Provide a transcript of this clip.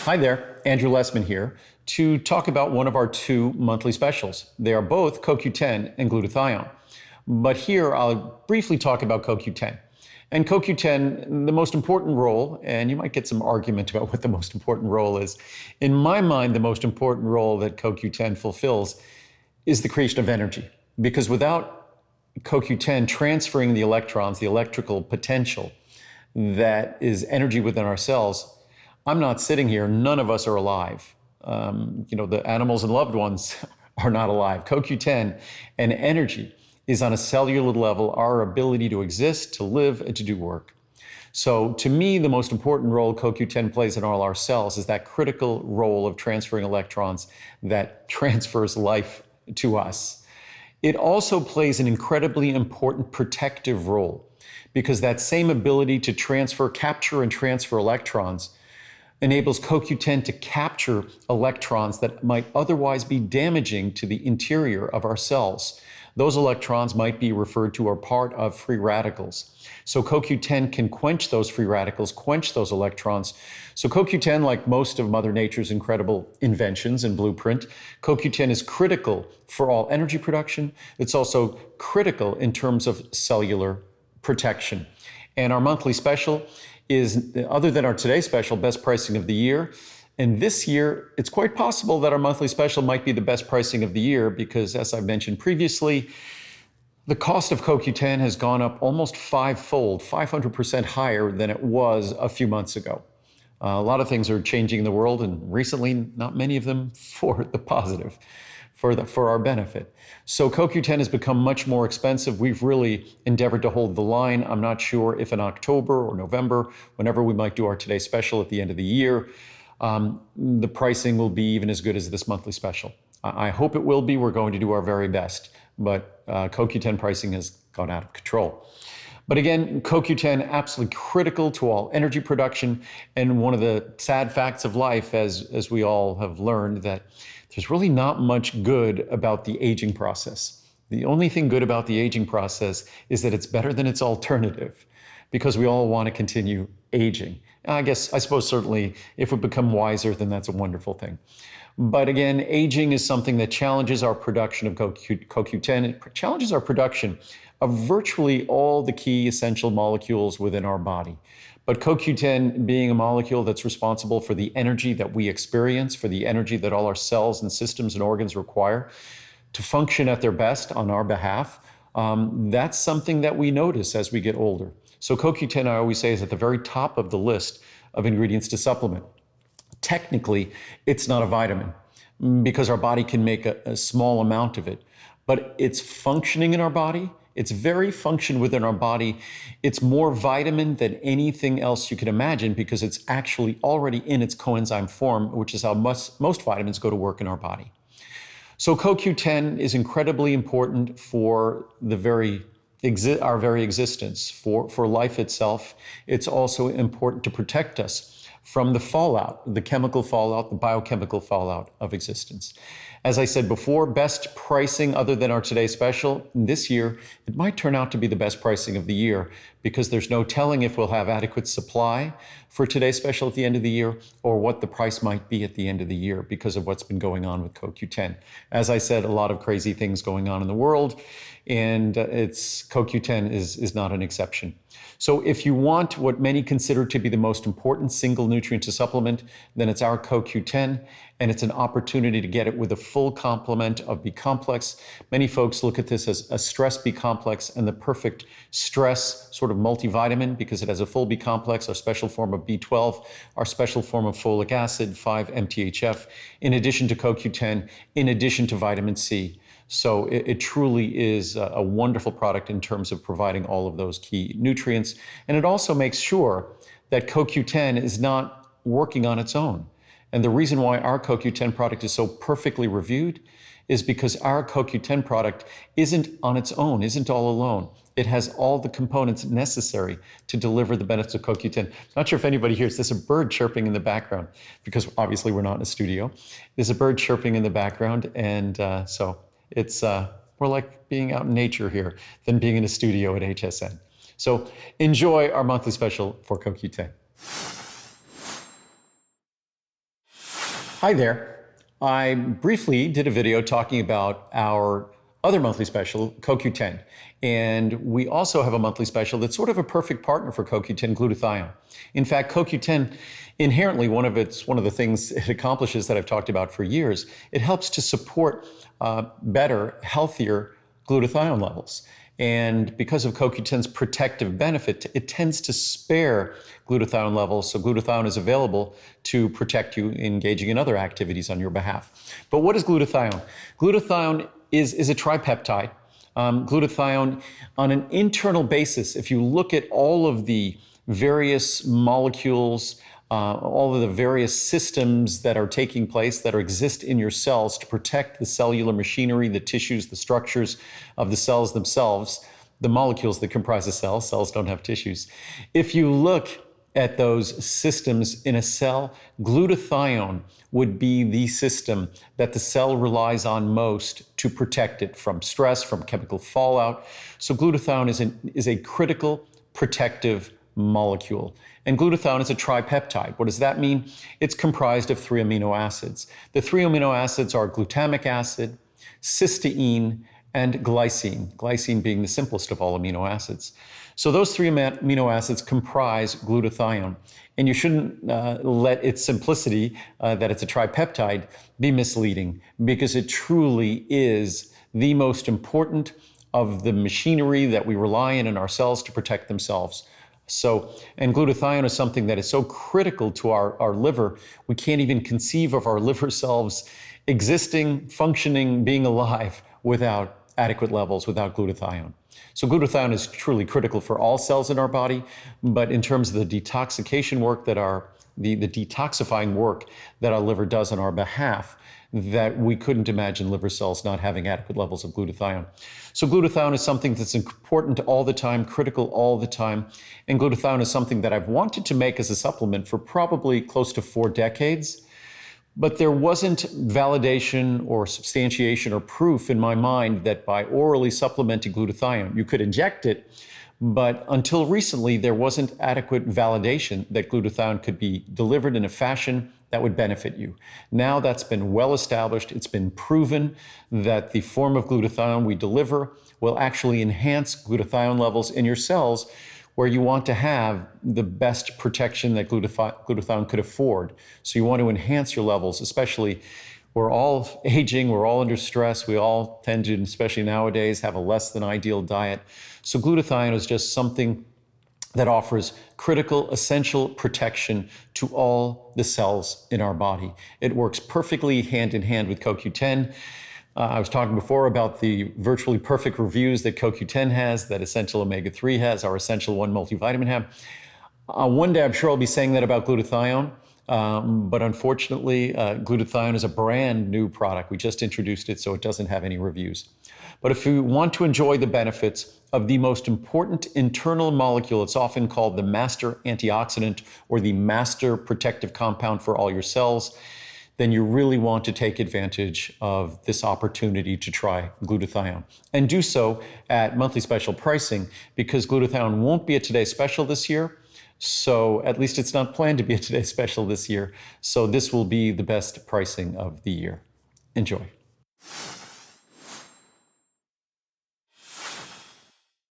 Hi there, Andrew Lessman here to talk about one of our two monthly specials. They are both CoQ10 and glutathione. But here I'll briefly talk about CoQ10. And CoQ10, the most important role, and you might get some argument about what the most important role is. In my mind, the most important role that CoQ10 fulfills is the creation of energy. Because without CoQ10 transferring the electrons, the electrical potential that is energy within our cells, I'm not sitting here, none of us are alive. The animals and loved ones are not alive. CoQ10 and energy is on a cellular level, our ability to exist, to live, and to do work. So to me, the most important role CoQ10 plays in all our cells is that critical role of transferring electrons that transfers life to us. It also plays an incredibly important protective role because that same ability to capture and transfer electrons enables CoQ10 to capture electrons that might otherwise be damaging to the interior of our cells. Those electrons might be referred to as part of free radicals. So CoQ10 can quench those free radicals, quench those electrons. So CoQ10, like most of Mother Nature's incredible inventions and blueprint, CoQ10 is critical for all energy production. It's also critical in terms of cellular protection. And our monthly special is, other than our today's special, best pricing of the year. And this year, it's quite possible that our monthly special might be the best pricing of the year because, as I've mentioned previously, the cost of CoQ10 has gone up almost fivefold, 500% higher than it was a few months ago. A lot of things are changing in the world, and recently, not many of them for the positive, for our benefit. So CoQ10 has become much more expensive. We've really endeavored to hold the line. I'm not sure if in October or November, whenever we might do our Today Special at the end of the year, the pricing will be even as good as this monthly special. I hope it will be. We're going to do our very best, but CoQ10 pricing has gone out of control. But again, CoQ10 absolutely critical to all energy production. And one of the sad facts of life, as we all have learned, that there's really not much good about the aging process. The only thing good about the aging process is that it's better than its alternative, because we all want to continue aging. I suppose certainly if we become wiser, then that's a wonderful thing. But again, aging is something that challenges our production of CoQ10. It challenges our production of virtually all the key essential molecules within our body. But CoQ10 being a molecule that's responsible for the energy that we experience, for the energy that all our cells and systems and organs require to function at their best on our behalf, that's something that we notice as we get older. So CoQ10, I always say, is at the very top of the list of ingredients to supplement. Technically, it's not a vitamin because our body can make a small amount of it, but it's functioning in our body. It's very function within our body. It's more vitamin than anything else you can imagine because it's actually already in its coenzyme form, which is how most vitamins go to work in our body. So CoQ10 is incredibly important for our very existence, for life itself. It's also important to protect us from the fallout, the chemical fallout, the biochemical fallout of existence. As I said before, best pricing other than our Today Special this year, it might turn out to be the best pricing of the year because there's no telling if we'll have adequate supply for Today's Special at the end of the year or what the price might be at the end of the year because of what's been going on with CoQ10. As I said, a lot of crazy things going on in the world, and CoQ10 is not an exception. So if you want what many consider to be the most important single nutrient to supplement, then it's our CoQ10, and it's an opportunity to get it with a full complement of B complex. Many folks look at this as a stress B complex and the perfect stress sort of multivitamin because it has a full B complex, our special form of B12, our special form of folic acid, 5-MTHF, in addition to CoQ10, in addition to vitamin C. So it truly is a wonderful product in terms of providing all of those key nutrients. And it also makes sure that CoQ10 is not working on its own. And the reason why our CoQ10 product is so perfectly reviewed is because our CoQ10 product isn't on its own, isn't all alone. It has all the components necessary to deliver the benefits of CoQ10. Not sure if anybody hears, there's a bird chirping in the background because obviously we're not in a studio. There's a bird chirping in the background, and so it's more like being out in nature here than being in a studio at HSN. So enjoy our monthly special for CoQ10. Hi there. I briefly did a video talking about our other monthly special, CoQ10. And we also have a monthly special that's sort of a perfect partner for CoQ10, glutathione. In fact, CoQ10, inherently, one of the things it accomplishes that I've talked about for years, it helps to support better, healthier glutathione levels. And because of CoQ10's protective benefit, it tends to spare glutathione levels, so glutathione is available to protect you engaging in other activities on your behalf. But what is glutathione? Glutathione is a tripeptide. Glutathione, on an internal basis, if you look at all of the various molecules, all of the various systems that are taking place, that exist in your cells to protect the cellular machinery, the tissues, the structures of the cells themselves, the molecules that comprise a cell. Cells don't have tissues. If you look at those systems in a cell, glutathione would be the system that the cell relies on most to protect it from stress, from chemical fallout. So glutathione is a critical protective molecule. And glutathione is a tripeptide. What does that mean? It's comprised of 3 amino acids. The 3 amino acids are glutamic acid, cysteine, and glycine, glycine being the simplest of all amino acids. So those 3 amino acids comprise glutathione. And you shouldn't let its simplicity, that it's a tripeptide, be misleading, because it truly is the most important of the machinery that we rely on in our cells to protect themselves. And glutathione is something that is so critical to our liver, we can't even conceive of our liver cells existing, functioning, being alive without adequate levels, without glutathione. So glutathione is truly critical for all cells in our body, but in terms of the detoxification work the detoxifying work that our liver does on our behalf, that we couldn't imagine liver cells not having adequate levels of glutathione. So glutathione is something that's important all the time, critical all the time. And glutathione is something that I've wanted to make as a supplement for probably close to 4 decades. But there wasn't validation or substantiation or proof in my mind that by orally supplementing glutathione, you could inject it. But until recently, there wasn't adequate validation that glutathione could be delivered in a fashion that would benefit you. Now that's been well established. It's been proven that the form of glutathione we deliver will actually enhance glutathione levels in your cells, where you want to have the best protection that glutathione could afford. So you want to enhance your levels, especially we're all aging, we're all under stress, we all tend to, especially nowadays, have a less than ideal diet. So glutathione is just something that offers critical, essential protection to all the cells in our body. It works perfectly hand in hand with CoQ10. I was talking before about the virtually perfect reviews that CoQ10 has, that Essential Omega-3 has, our Essential 1 multivitamin have. One day I'm sure I'll be saying that about glutathione, but unfortunately, glutathione is a brand new product. We just introduced it, so it doesn't have any reviews. But if you want to enjoy the benefits of the most important internal molecule, it's often called the master antioxidant or the master protective compound for all your cells, then you really want to take advantage of this opportunity to try glutathione. And do so at monthly special pricing, because glutathione won't be a Today Special this year. So at least it's not planned to be a Today Special this year. So this will be the best pricing of the year. Enjoy.